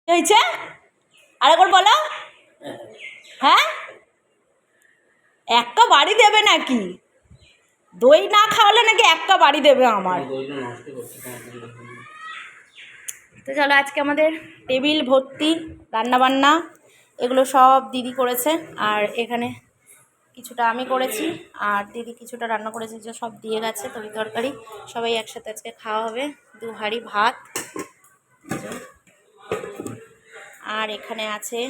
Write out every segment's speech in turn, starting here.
হয়েছে আরেকবার বলো। হ্যাঁ, একটা বাড়ি দেবে নাকি? দই না খাওয়ালে নাকি একটা বাড়ি দেবে আমার। তো চলো, আজকে আমাদের টেবিল ভর্তি রান্নাবান্না, এগুলো সব দিদি করেছে। আর এখানে কিছুটা আমি করেছি, আর দিদি কিছুটা রান্না করেছে, যে সব দিয়ে গেছে তরি তরকারি। সবাই একসাথে আজকে খাওয়া হবে, 2 হাঁড়ি ভাত। আর এখানে আছে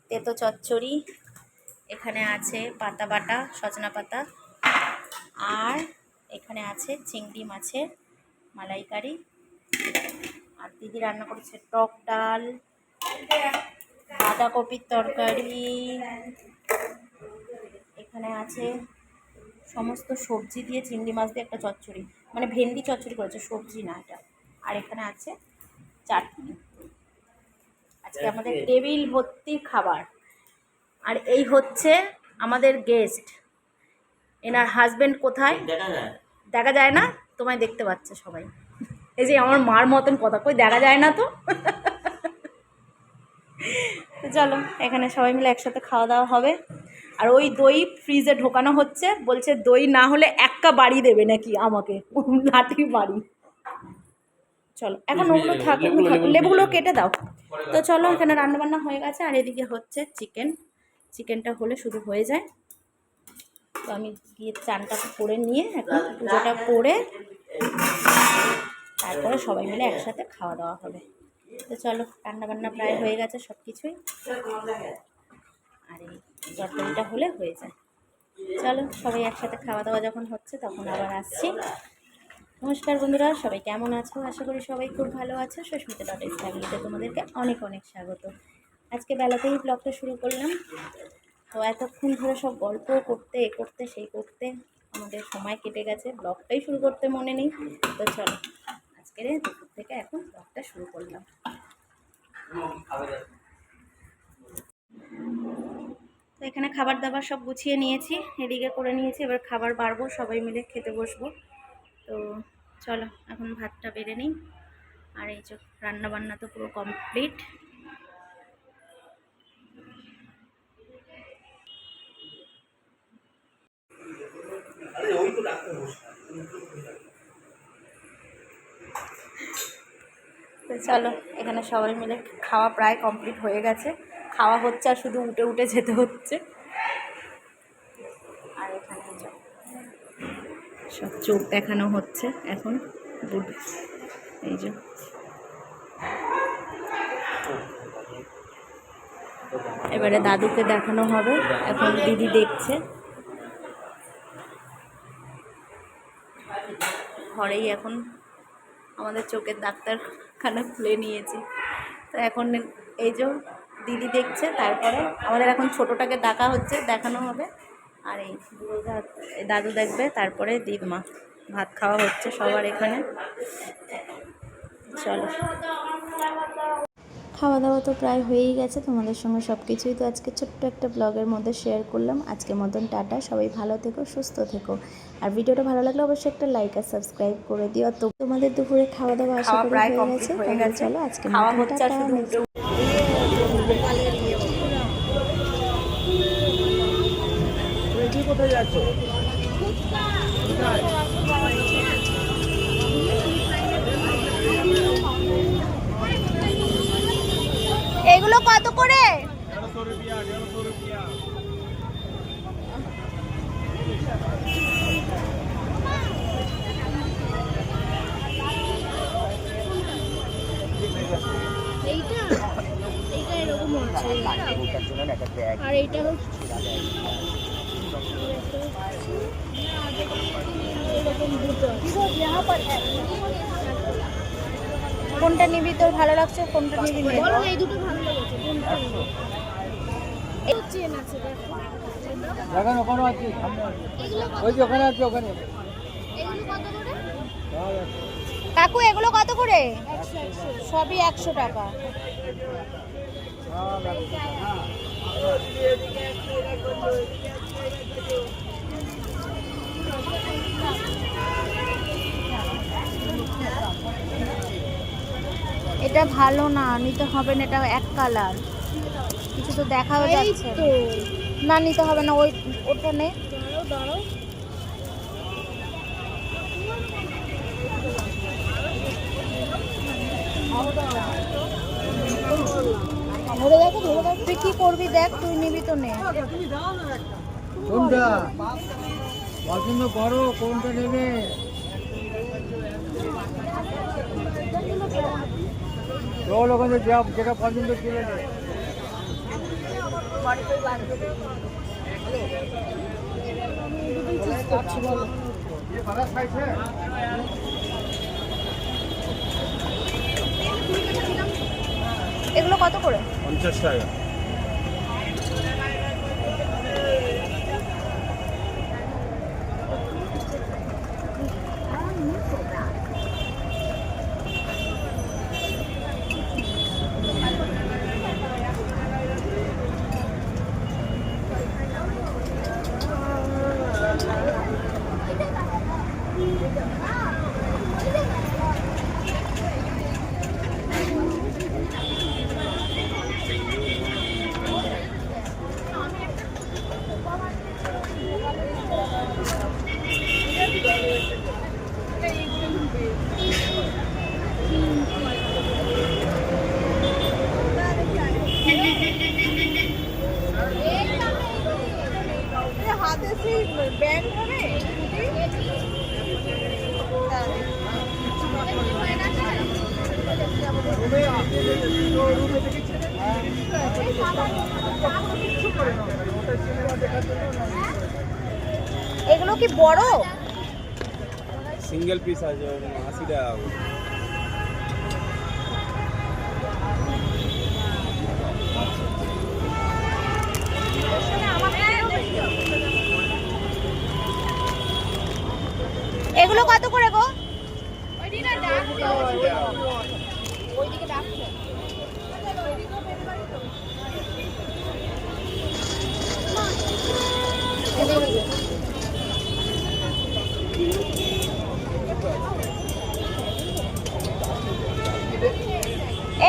তেতো চচ্চড়ি, এখানে আছে পাতা বাটা সজনা পাতা, আর এখানে আছে চিংড়ি মাছের মালাইকারি। আর দিদি রান্না করেছে টক ডাল, বাঁধাকপির তরকারি, এখানে আছে সমস্ত সবজি দিয়ে চিংড়ি মাছ দিয়ে একটা চচ্চড়ি, মানে ভেন্ডি চচ্চড়ি করেছে, সবজি না এটা। আর এখানে আছে চাটনি। আজকে আমাদের টেবিল ভর্তি খাবার। আর এই হচ্ছে আমাদের গেস্ট। এনার হাজবেন্ড কোথায় দেখা যায় না, তোমায় দেখতে পাচ্ছে সবাই। এই যে আমার মার মতন কথা, কই দেখা যায় না তো। তো চলো, এখানে সবাই মিলে একসাথে খাওয়া দাওয়া হবে। আর ওই দই ফ্রিজে ঢোকানো হচ্ছে, বলছে দই না হলে একটা বাড়ি দেবে নাকি আমাকে, লাঠি বাড়ি। চলো এখন ওগুলো থাক, লেবুগুলো কেটে দাও। তো চলো, এখানে রান্নাবান্না হয়ে গেছে। আর এদিকে হচ্ছে চিকেনটা হলে শুধু হয়ে যায়। তো আমি গিয়ে চানটা করে নিয়ে এখন পুজোটা করে তারপরে সবাই মিলে একসাথে খাওয়া দাওয়া হবে। তো চলো, রান্নাবান্না প্রায় হয়ে গেছে সব কিছুই। আর এই তরকারিটা হলে হয়ে যায়। চলো, সবাই একসাথে খাওয়া দাওয়া যখন হচ্ছে তখন আবার আসছি। নমস্কার বন্ধুরা, সবাই কেমন আছো? আশা করি সবাই খুব ভালো আছো। সুস্মিতা.is ফ্যামিলিতে তোমাদেরকে অনেক অনেক স্বাগত। আজকে বেলাতেই ব্লগটা শুরু করলাম। তো এতক্ষণ ধরে সব গল্প করতে আমাদের সময় কেটে গেছে, ব্লগটাই শুরু করতে মনে নেই। তো চলো, আজকের দুপুর থেকে এখন ব্লগটা শুরু করলাম। তো এখানে খাবার দাবার সব গুছিয়ে নিয়েছি, এদিকে করে নিয়েছি। এবার খাবার বাড়বো, সবাই মিলে খেতে বসবো। তো চলো, এখন ভাতটা বেড়ে নিই। আর এই যে রান্নাবান্না তো পুরো কমপ্লিট। তো চলো, এখানে সবাই মিলে খাওয়া প্রায় কমপ্লিট হয়ে গেছে। খাওয়া হচ্ছে আর শুধু উঠে উঠে যেতে হচ্ছে। আর এখানে সব চোখ দেখানো হচ্ছে এখন। এই যে এবারে দাদুকে দেখানো হবে, এখন দিদি দেখছে। ঘরেই এখন আমাদের চোখের ডাক্তারখানা খুলে নিয়েছি। তো এখন এই যে দিদি দেখছে, তারপরে আমাদের এখন ছোটোটাকে দেখানো হবে। আর এই দাদু দেখবে, তারপরে দিদমা। ভাত খাওয়া হচ্ছে সবার এখানে। চলো, খাওয়া দাওয়া তো প্রায় হয়েই গেছে। তোমাদের সঙ্গে সব কিছুই তো আজকে ছোট্ট একটা ব্লগের মধ্যে শেয়ার করলাম। আজকের মতন টাটা, সবাই ভালো থেকো, সুস্থ থেকো। আর ভিডিওটা ভালো লাগলে অবশ্যই একটা লাইক আর সাবস্ক্রাইব করে দিও। তো তোমাদের দুপুরে খাওয়া দাওয়া আশা করি হয়ে গেছে। চলো, আজকে খাওয়া হচ্ছে। কোথায় যাচ্ছ? এগুলো কত করে? 1100 রুপিয়া। এইটা এরকম হচ্ছে, আর এইটা হচ্ছে এরকম দুটো। কোনটা নিবি, তোর ভালো লাগছে কোনটা নিবি? এই দুটো ভালো লেগেছে। এই চেন আছে দেখো, ওখানে আছে, ওই যে ওখানে আছে, ওখানে। এগুলো কত করে কাকু? এগুলো কত করে? 100। সবই 100 টাকা। এটা ভালো না, নিতে হবে না, এটা এক কালার, কিছু তো দেখাও যাচ্ছে না, নিতে হবে না, ওই ওটা নে। তুই কি করবি দেখ, তুই নিবি তো নে। কোনটা পছন্দ করো, কোনটা নেবে? চল ওখানে যাও, যেটা পছন্দ কিনে নে। এগুলো কত করে? 50 টাকা। হাতে সেই ব্যাগ হবে এগুলো কি বড়? সিঙ্গেল পিস আছে 80 টাকা। এগুলো কত করে গো?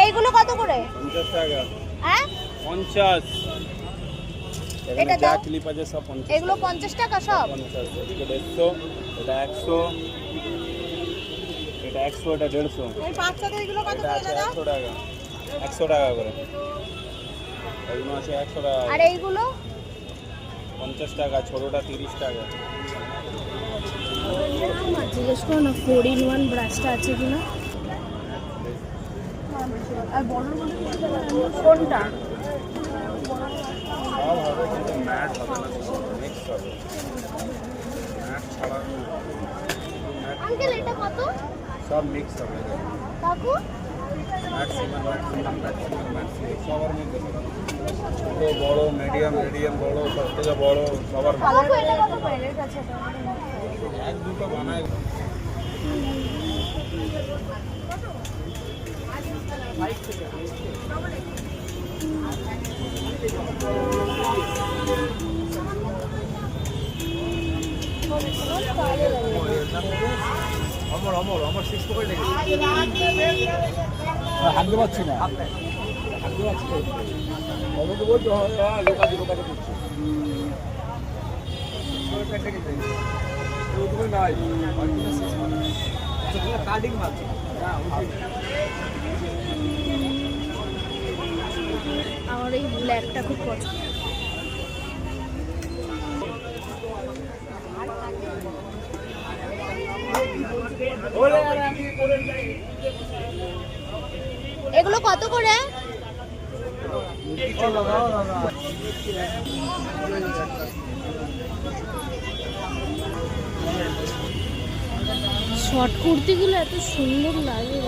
এইগুলো কত করে? 50 টাকা। হ্যাঁ 50। এটা যা দাও। ক্লিপ আছে সব 50। এগুলো 50 টাকা সব? 50, এটা 150, এটা 100, এটা 100, এটা 150। এই বাচ্চাদের এগুলো কত এটা করে আছে দাদা? 100 টাকা, 100 টাকা করে। এগুলো আছে 100 টাকা। আর এইগুলো 50 টাকা, ছোটটা 30 টাকা। জিজ্ঞেস করো না 4-in-1 ব্রাশটা আছে কিনা। আর বড় কোনটা? সব হবে কিন্তু ম্যাট হবে না, মিক্স হবে। ম্যাট ছাড়া আঙ্কেল এটা কত? সব মিক্স হবে। কাকু ম্যাক্সিমাম সবার মধ্যে ছোট বড় মিডিয়াম বড়, সব থেকে বড় সবার কাকু এটা কত করে রেট আছে? এক দুটো বানায়। আমার 6 পকেট লেগেছে, হাঁটতে পারছি না, হাঁটতে পারছি না। আমাকে বলছো লোকাতে করছি নাই কাটিং মারছে। আমার এই ব্ল্যাকটা খুব পছন্দ। এগুলো কত করে? শর্ট কুর্তিগুলো এত সুন্দর লাগে।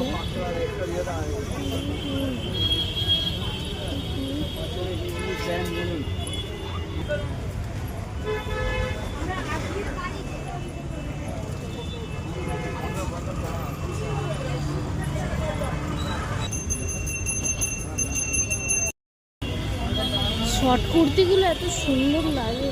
শর্ট কুর্তিগুলো এত সুন্দর লাগে।